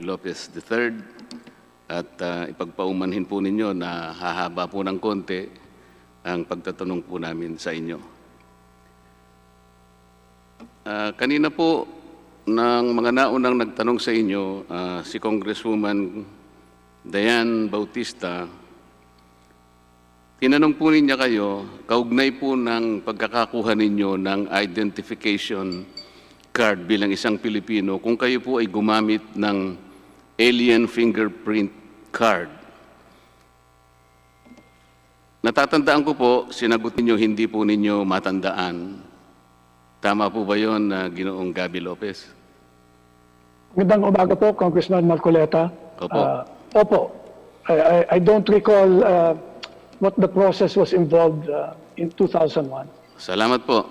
Lopez III at ipagpaumanhin po ninyo na hahaba po ng konti ang pagtatanong po namin sa inyo. Kanina po ng mga naunang nagtanong sa inyo, si Congresswoman Diane Bautista, tinanong po niya kayo, kaugnay po ng pagkakakuha ninyo ng identification card bilang isang Pilipino, kung kayo po ay gumamit ng alien fingerprint card. Natatandaan ko po, sinagot ninyo hindi po ninyo matandaan. Tama po ba yun, Ginoong Gabby Lopez? Magandang umaga po, Congressman Marcoleta. Opo. Opo. I don't recall what the process was involved in 2001. Salamat po.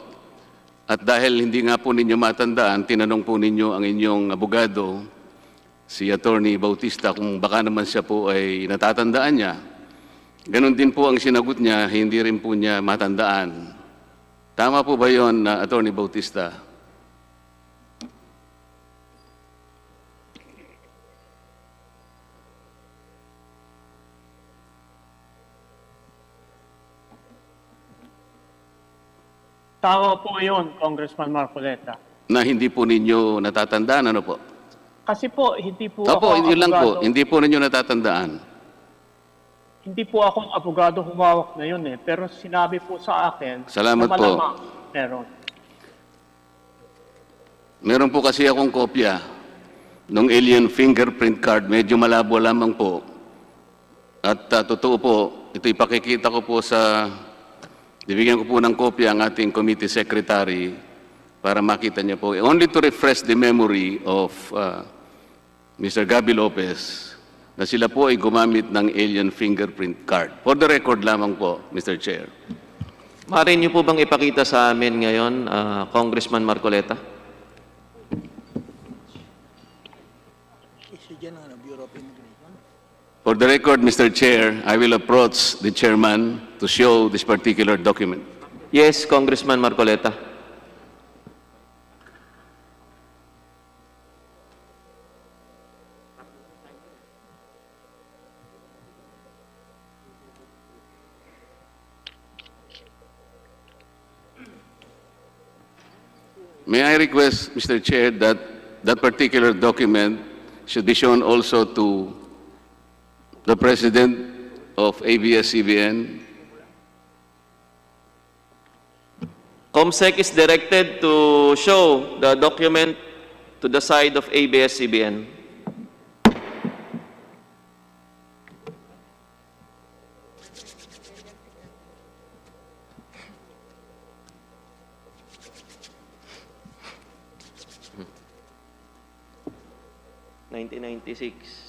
At dahil hindi nga po ninyo matandaan, tinanong po ninyo ang inyong abogado, si Attorney Bautista, kung baka naman siya po ay natatandaan niya. Ganon din po ang sinagot niya, hindi rin po niya matandaan. Tama po ba yun, Attorney Bautista? Tama po yun, Congressman Marcoleta. Na hindi po ninyo natatandaan, ano po? Kasi po, hindi po Opo, ako yun lang po. abogado. Hindi po ninyo natatandaan. Hindi po akong abogado humawak na yun eh. Pero sinabi po sa akin Salamat na po. malamang meron. Meron po kasi akong kopya ng alien fingerprint card. Medyo malabo lamang po. At totoo po, ito ipakikita ko po sa... Bibigyan ko po ng kopya ang ating committee secretary para makita niya po. Only to refresh the memory of Mr. Gabby Lopez na sila po ay gumamit ng alien fingerprint card. For the record lamang po, Mr. Chair. Maaari niyo po bang ipakita sa amin ngayon, Congressman Marcoleta? For the record, Mr. Chair, I will approach the chairman to show this particular document. Yes, Congressman Marcoleta. May I request, Mr. Chair, that that particular document should be shown also to the President of ABS-CBN. COMSEC is directed to show the document to the side of ABS-CBN. (1996)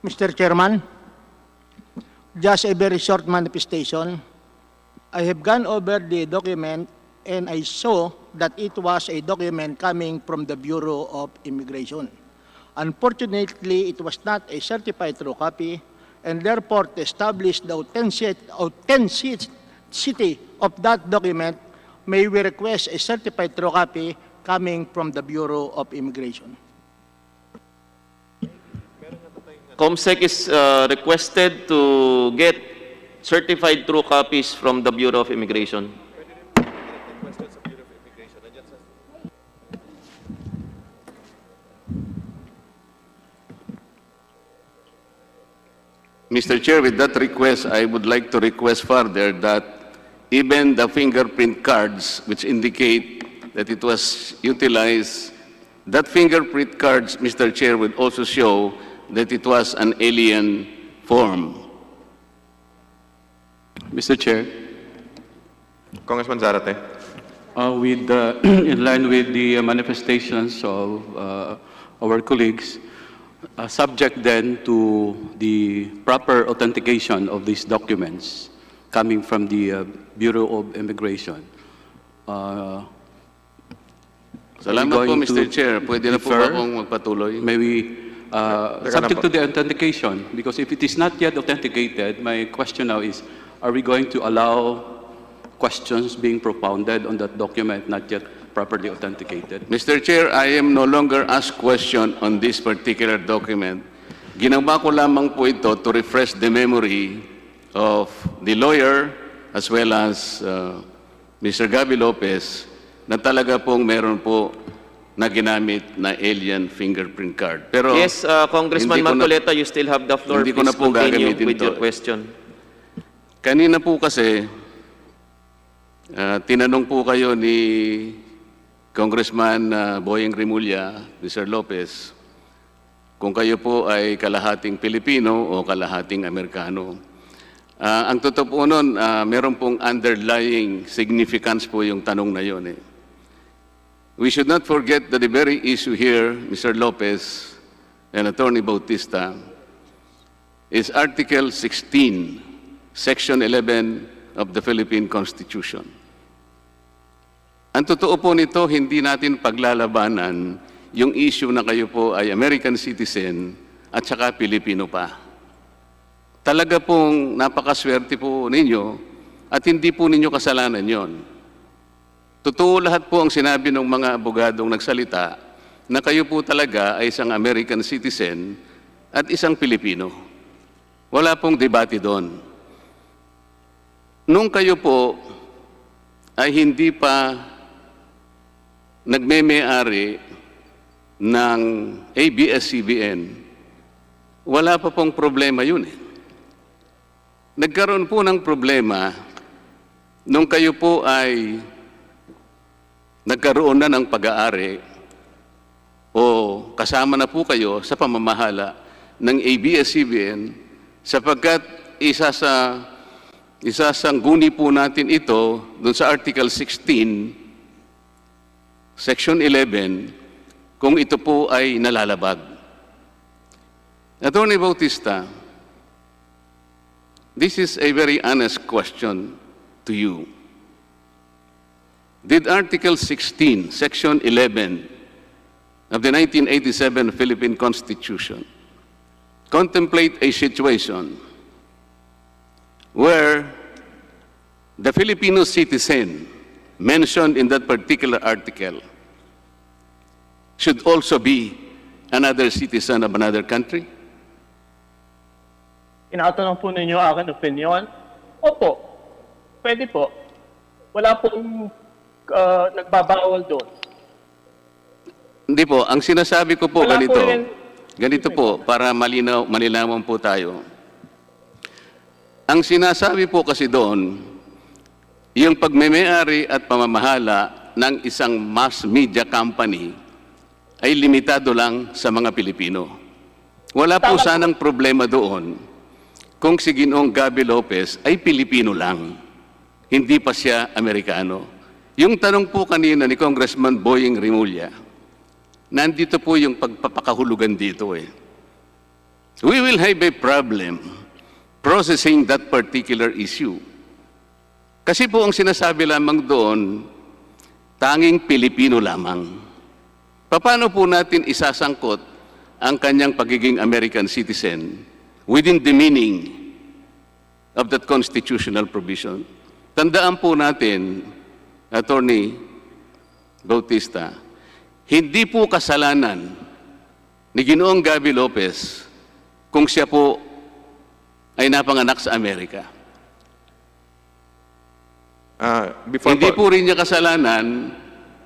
Mr. Chairman, just a very short manifestation. I have gone over the document and I saw that it was a document coming from the Bureau of Immigration. Unfortunately, it was not a certified true copy, and therefore to establish the authenticity of that document, may we request a certified true copy coming from the Bureau of Immigration. COMSEC is requested to get certified true copies from the Bureau of Immigration. Mr. Chair, with that request, I would like to request further that even the fingerprint cards which indicate that it was utilized, that fingerprint cards, Mr. Chair, would also show that it was an alien form. Mr. Chair, Congressman Zarate. in line with the manifestations of our colleagues, subject then to the proper authentication of these documents coming from the Bureau of Immigration. Salamat po, going Mr. to Chair. Pwede na po ba defer? akong magpatuloy? May we, subject po. to the authentication, because if it is not yet authenticated, my question now is, are we going to allow questions being propounded on that document not yet properly authenticated? Mr. Chair, I am no longer asked question on this particular document. Ginawa ko lamang po ito to refresh the memory of the lawyer as well as Mr. Gabby Lopez na talaga pong meron po na ginamit na alien fingerprint card. Pero Yes, Congressman hindi ko na- Marcoleta, you still have the floor. hindi ko na Please po continue gagamitin with to. your question. Kanina po kasi, tinanong po kayo ni Congressman Boyeng Rimulya, Mr. Lopez, kung kayo po ay kalahating Pilipino o kalahating Amerikano. Ang totoo po nun, meron pong underlying significance po yung tanong na yun. We should not forget that the very issue here, Mr. Lopez and Attorney Bautista, is Article 16, Section 11 of the Philippine Constitution. Ang totoo po nito, hindi natin paglalabanan yung issue na kayo po ay American citizen at saka Pilipino pa. Talaga pong napakaswerte po ninyo at hindi po ninyo kasalanan yon. Totoo lahat po ang sinabi ng mga abogadong nagsalita na kayo po talaga ay isang American citizen at isang Pilipino. Wala pong debate doon. Nung kayo po ay hindi pa nagmeme-ari ng ABS-CBN, wala pa pong problema yun eh. Nagkaroon po ng problema nung kayo po ay nagkaroon na ng pag-aari o kasama na po kayo sa pamamahala ng ABS-CBN sapagkat isasangguni po natin ito dun sa Article 16, Section 11, kung ito po ay nalalabag. Attorney Bautista, this is a very honest question to you. Did Article 16, Section 11 of the 1987 Philippine Constitution contemplate a situation where the Filipino citizen mentioned in that particular article should also be another citizen of another country? Tinatanong po ninyo aking opinion? Opo, pwede po. Wala pong nagbabawal doon. Hindi po, ang sinasabi ko po Wala ganito. po yan. Ganito po, para malinawan po tayo. Ang sinasabi po kasi doon, yung pagmeme-ari at pamamahala ng isang mass media company ay limitado lang sa mga Pilipino. Wala po sanang problema doon kung si Ginoong Gabby Lopez ay Pilipino lang, hindi pa siya Amerikano. Yung tanong po kanina ni Congressman Boyeng Rimulya, nandito po yung pagpapakahulugan dito eh. We will have a problem processing that particular issue. Kasi po ang sinasabi lamang doon, tanging Pilipino lamang. Paano po natin isasangkot ang kanyang pagiging American citizen within the meaning of that constitutional provision? Tandaan po natin, Attorney Bautista, hindi po kasalanan ni Ginoong Gabby Lopez kung siya po ay napanganak sa Amerika. Hindi po rin niya kasalanan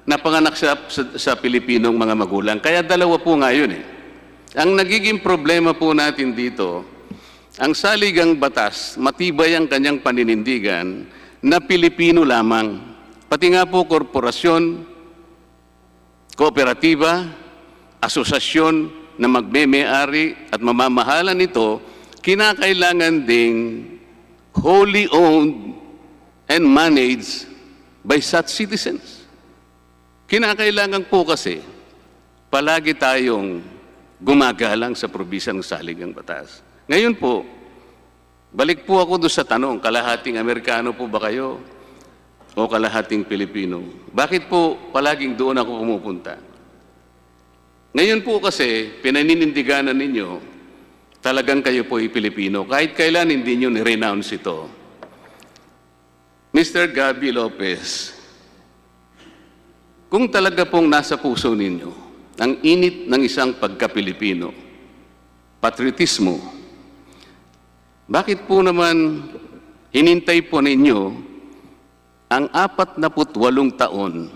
na panganak siya sa Pilipinong mga magulang. Kaya dalawa po nga yun eh. Ang nagiging problema po natin dito, ang saligang batas, matibay ang kanyang paninindigan na Pilipino lamang. Pati nga po korporasyon, kooperatiba, asosasyon na magmeme-ari at mamamahala nito, kinakailangan ding wholly owned and managed by such citizens. Kinakailangan po kasi palagi tayong gumagalang sa probisyan ng saligang batas. Ngayon po, balik po ako doon sa tanong, kalahating Amerikano po ba kayo o kalahating Pilipino? Bakit po palaging doon ako pumupunta? Ngayon po kasi, pinaninindiganan ninyo, talagang kayo po ay Pilipino. Kahit kailan hindi nyo ni-renounce ito. Mr. Gabby Lopez, kung talaga pong nasa puso ninyo, ang init ng isang pagka-Pilipino, patriotismo, bakit po naman hinintay po ninyo ang 48 taon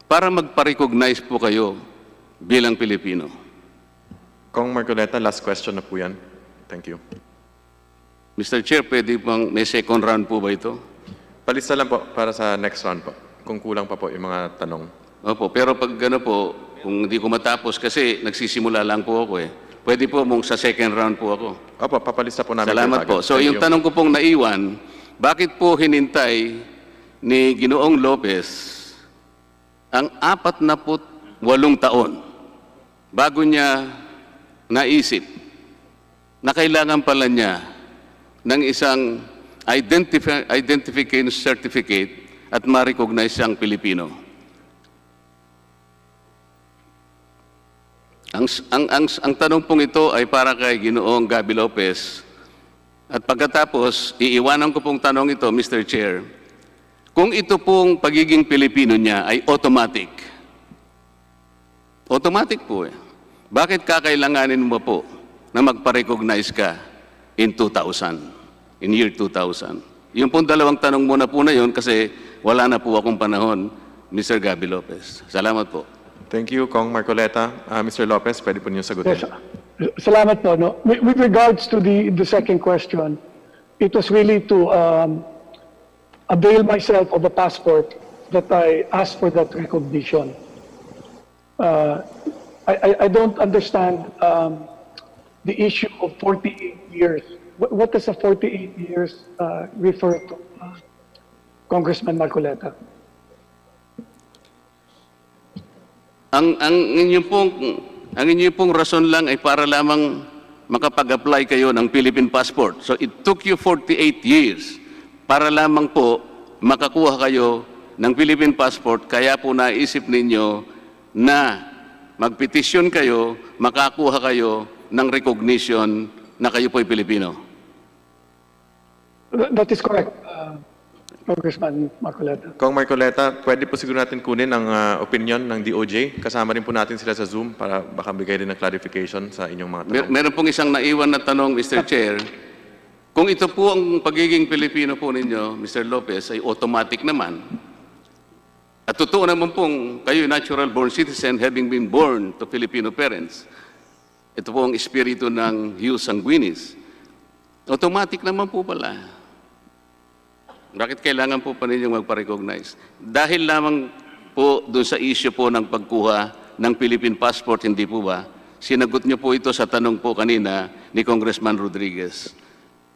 para magpa-recognize po kayo bilang Pilipino? Kong Marcoleta, last question na po yan. Thank you. Mr. Chair, pwede pang may second round po ba ito? Palista lang po para sa next round po. Kung kulang pa po yung mga tanong. Opo, pero pag gano po, kung hindi ko matapos kasi nagsisimula lang po ako eh. Pwede po mong sa second round po ako. Opo, papalista po namin. Salamat po. agad. So Thank yung you. tanong ko pong naiwan, bakit po hinintay ni Ginoong Lopez ang 48 taon bago niya naisip na kailangan pala niya ng isang identification certificate at ma-recognize siyang Pilipino? Ang tanong pong ito ay para kay Ginoong Gabby Lopez. At pagkatapos, iiwanan ko pong tanong ito, Mr. Chair, kung ito pong pagiging Pilipino niya ay automatic. Automatic po eh. Bakit kakailanganin mo po na magpa-recognize ka in 2000, in year 2000? Yung pong dalawang tanong muna po na yun kasi wala na po akong panahon, Mr. Gabby Lopez. Salamat po. Thank you, Kong Marcoleta. Mr. Lopez, pwede po niyo sagutin. Yes, salamat po. No? With regards to the second question, it was really to avail myself of a passport that I asked for that recognition. I don't understand the issue of 48 years. What does a 48 years refer to, Congressman Marcoleta? Ang inyong pong rason lang ay para lamang makapag-apply kayo ng Philippine passport. So it took you 48 years para lamang po makakuha kayo ng Philippine passport, kaya po naisip ninyo na magpetisyon kayo, makakuha kayo ng recognition na kayo po'y Pilipino. That is correct, Congressman Marcoleta. Kong Marcoleta, pwede po siguro natin kunin ang opinion ng DOJ. Kasama rin po natin sila sa Zoom para baka bigay rin ng clarification sa inyong mga tanong. Meron pong isang naiwan na tanong, Mr. Chair. Kung ito po ang pagiging Pilipino po ninyo, Mr. Lopez, ay automatic naman. At totoo naman pong kayo natural born citizen having been born to Filipino parents. Ito po ang espiritu ng Hugh Sanguinis. Automatic naman po pala. Bakit kailangan po pa ninyong magpa-recognize? Dahil lamang po doon sa issue po ng pagkuha ng Philippine passport, hindi po ba? Sinagot niyo po ito sa tanong po kanina ni Congressman Rodriguez.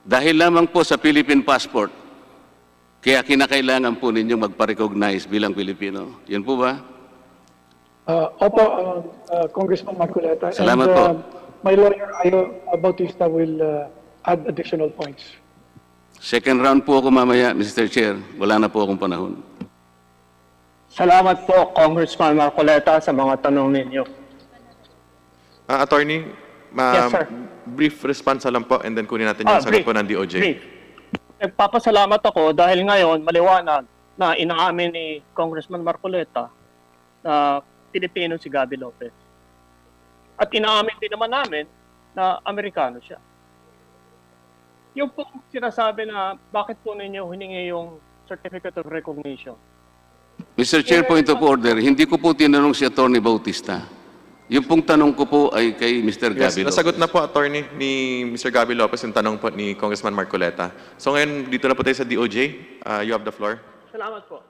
Dahil lamang po sa Philippine passport, kaya kinakailangan po ninyong magpa-recognize bilang Pilipino. Yun po ba? Opo, Congressman Marcoleta. Salamat and, po. My lawyer, Ayo Bautista, will add additional points. Second round po ako mamaya, Mr. Chair. Wala na po akong panahon. Salamat po, Congressman Marcoleta, sa mga tanong ninyo. Attorney, Yes, sir. brief response lang po and then kunin natin yung sagot po ng DOJ. Brief. Nagpapasalamat ako dahil ngayon maliwanag na inaamin ni Congressman Marcoleta na Pilipino si Gabby Lopez. At inaamin din naman namin na Amerikano siya. Yung po sinasabi na bakit po ninyo hiningi yung Certificate of Recognition. Mr. Chair, point of order. Hindi ko po tinanong si Atty. Bautista. Yung pong tanong ko po ay kay Mr. Yes, Gabby Lopez. nasagot na po, Attorney, ni Mr. Gabby Lopez yung tanong po ni Congressman Marcoleta. So ngayon, dito na po tayo sa DOJ. You have the floor. Salamat po.